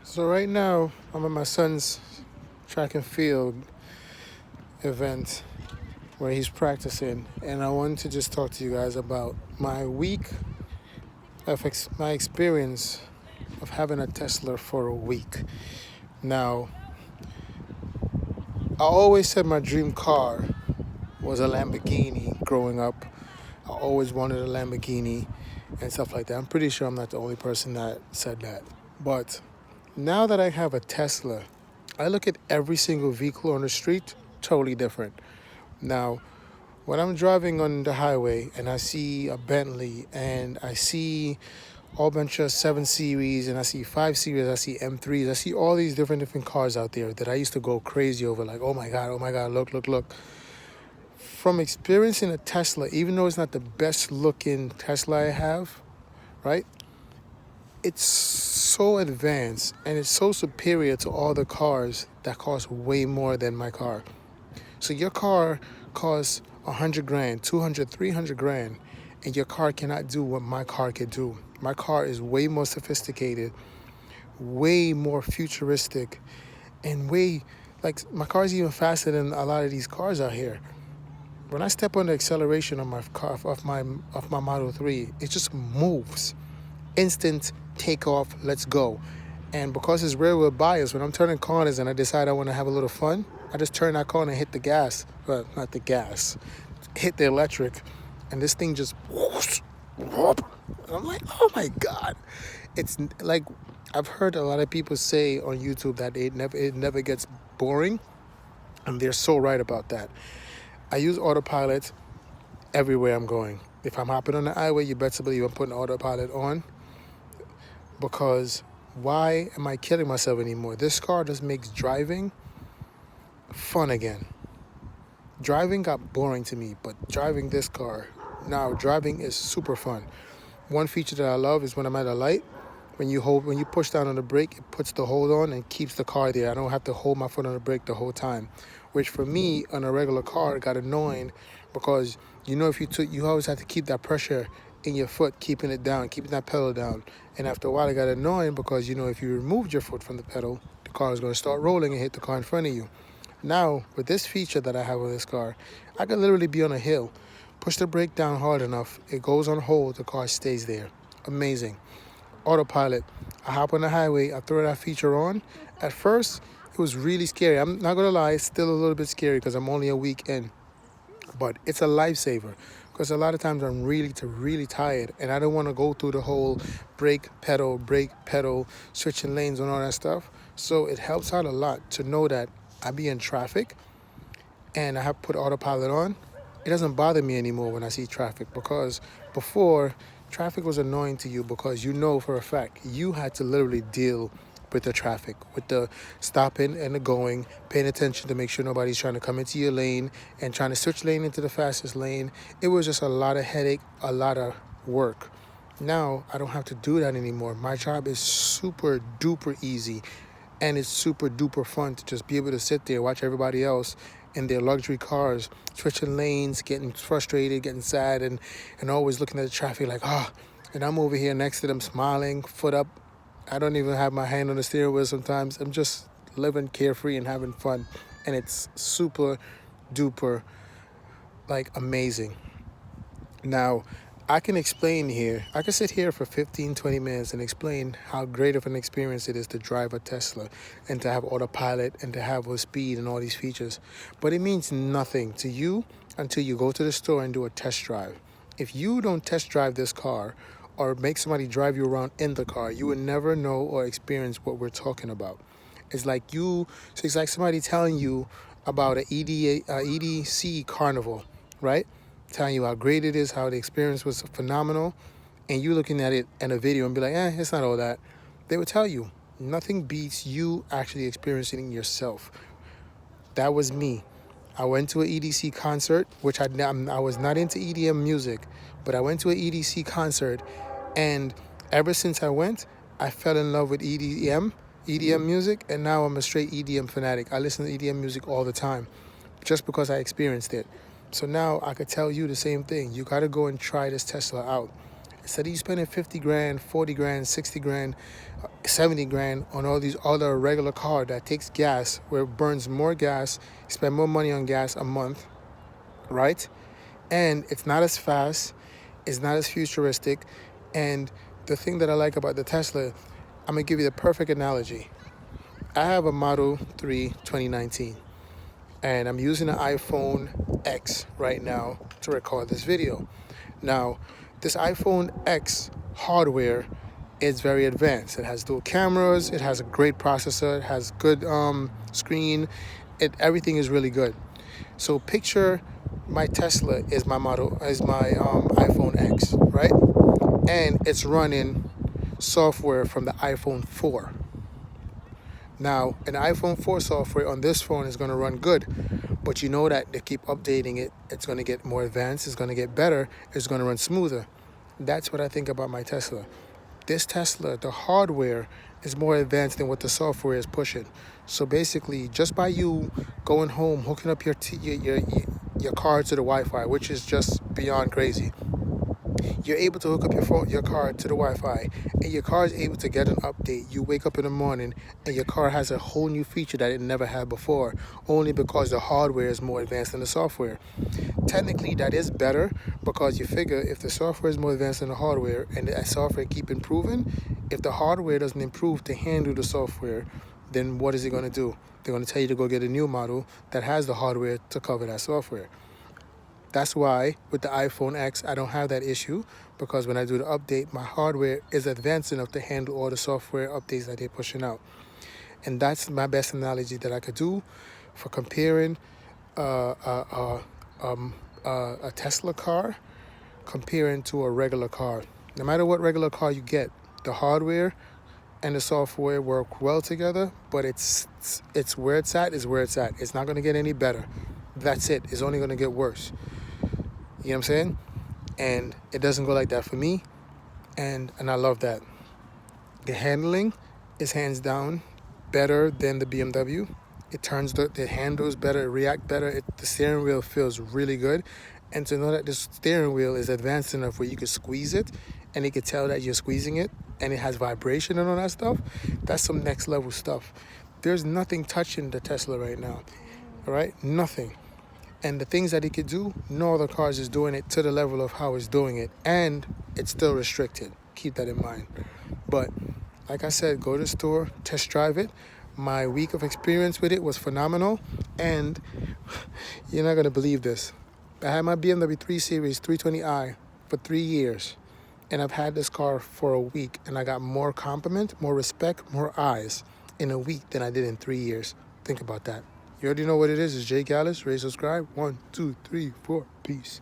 So right now, I'm at my son's track and field event where he's practicing, and I wanted to just talk to you guys about my week my experience of having a Tesla for a week. Now, I always said my dream car was a Lamborghini growing up. I always wanted a Lamborghini and stuff like that. I'm pretty sure I'm not the only person that said that. But now that I have a Tesla, I look at every single vehicle on the street totally different. Now, when I'm driving on the highway and I see a Bentley and I see all bunch of 7 Series and I see 5 Series, I see M3s, I see all these different cars out there that I used to go crazy over, like, oh my God, look. From experiencing a Tesla, even though it's not the best looking Tesla I have, right? It's so advanced and it's so superior to all the cars that cost way more than my car. So your car costs 100 grand, 200, 300 grand, and your car cannot do what my car could do. My car is way more sophisticated, way more futuristic, and like my car is even faster than a lot of these cars out here. When I step on the acceleration of my car, of my Model 3, it just moves. Instant takeoff, let's go. And because it's rear wheel bias, when I'm turning corners and I decide I want to have a little fun, I just turn that corner and hit the gas. Well, not the gas, hit the electric, and this thing just whoosh, whoop. And I'm like, oh my God. It's like, I've heard a lot of people say on YouTube that it never gets boring, and they're so right about that. I use autopilot everywhere I'm going. If I'm hopping on the highway, you better believe I'm putting autopilot on, because why am I killing myself anymore? This car just makes driving fun again. Driving got boring to me, but driving this car, now driving is super fun. One feature that I love is when I'm at a light, when you push down on the brake, it puts the hold on and keeps the car there. I don't have to hold my foot on the brake the whole time, which for me on a regular car got annoying, because if you always have to keep that pressure in your foot, keeping it down, keeping that pedal down. And after a while, it got annoying because if you removed your foot from the pedal, the car is going to start rolling and hit the car in front of you. Now, with this feature that I have with this car, I can literally be on a hill, push the brake down hard enough, it goes on hold, the car stays there. Amazing. Autopilot. I hop on the highway, I throw that feature on. At first, it was really scary. I'm not going to lie, it's still a little bit scary because I'm only a week in. But it's a lifesaver, because a lot of times I'm really tired and I don't want to go through the whole brake pedal, switching lanes and all that stuff. So it helps out a lot to know that I be in traffic and I have put autopilot on. It doesn't bother me anymore when I see traffic, because before, traffic was annoying to you because for a fact you had to literally deal with the traffic, with the stopping and the going, paying attention to make sure nobody's trying to come into your lane and trying to switch lane into the fastest lane. It was just a lot of headache, a lot of work. Now I don't have to do that anymore. My job is super duper easy, and it's super duper fun to just be able to sit there, watch everybody else in their luxury cars, switching lanes, getting frustrated, getting sad, and always looking at the traffic like, and I'm over here next to them smiling, foot up. I don't even have my hand on the steering wheel sometimes. I'm just living carefree and having fun. And it's super duper, like, amazing. Now, I can explain here. I can sit here for 15, 20 minutes and explain how great of an experience it is to drive a Tesla and to have autopilot and to have a speed and all these features. But it means nothing to you until you go to the store and do a test drive. If you don't test drive this car or make somebody drive you around in the car, you would never know or experience what we're talking about. It's like somebody telling you about an EDC carnival, right? Telling you how great it is, how the experience was phenomenal, and you looking at it in a video and be like, it's not all that. They would tell you, nothing beats you actually experiencing it yourself. That was me. I went to an EDC concert, which I was not into EDM music, but I went to an EDC concert, and ever since I went, I fell in love with EDM music, and now I'm a straight EDM fanatic. I listen to EDM music all the time, just because I experienced it. So now I could tell you the same thing. You got to go and try this Tesla out. Instead of you spending 50 grand, 40 grand, 60 grand, 70 grand on all these other regular car that takes gas, where it burns more gas, you spend more money on gas a month, right? And it's not as fast, it's not as futuristic. And the thing that I like about the Tesla, I'm gonna give you the perfect analogy. I have a Model 3 2019, and I'm using an iPhone X right now to record this video. Now, this iPhone X hardware is very advanced. It has dual cameras, it has a great processor, it has good screen, everything is really good. So picture my Tesla is my iPhone X, right? And it's running software from the iPhone 4. Now, an iPhone 4 software on this phone is going to run good, but you know that they keep updating it. It's going to get more advanced, it's going to get better, it's going to run smoother. That's what I think about my Tesla. This Tesla, the hardware is more advanced than what the software is pushing. So basically, just by you going home, hooking up your car to the Wi-Fi, which is just beyond crazy, you're able to hook up your car to the Wi-Fi, and your car is able to get an update. You wake up in the morning, and your car has a whole new feature that it never had before, only because the hardware is more advanced than the software. Technically, that is better, because you figure if the software is more advanced than the hardware, and the software keep improving, if the hardware doesn't improve to handle the software, then what is it going to do? They're going to tell you to go get a new model that has the hardware to cover that software. That's why with the iPhone X, I don't have that issue, because when I do the update, my hardware is advanced enough to handle all the software updates that they're pushing out. And that's my best analogy that I could do for comparing a Tesla car comparing to a regular car. No matter what regular car you get, the hardware and the software work well together, but it's where it's at is where it's at. It's not going to get any better. That's it. It's only going to get worse. You know what I'm saying? And it doesn't go like that for me. And I love that. The handling is hands down better than the BMW. It handles better, it reacts better. The steering wheel feels really good. And to know that the steering wheel is advanced enough where you can squeeze it, and it can tell that you're squeezing it, and it has vibration and all that stuff, that's some next level stuff. There's nothing touching the Tesla right now. All right? Nothing. And the things that it could do, no other cars is doing it to the level of how it's doing it. And it's still restricted. Keep that in mind. But like I said, go to the store, test drive it. My week of experience with it was phenomenal. And you're not going to believe this. I had my BMW 3 Series 320i for 3 years. And I've had this car for a week. And I got more compliment, more respect, more eyes in a week than I did in 3 years. Think about that. You already know what it is. It's Jay Gallus. Rate, subscribe. 1, 2, 3, 4. Peace.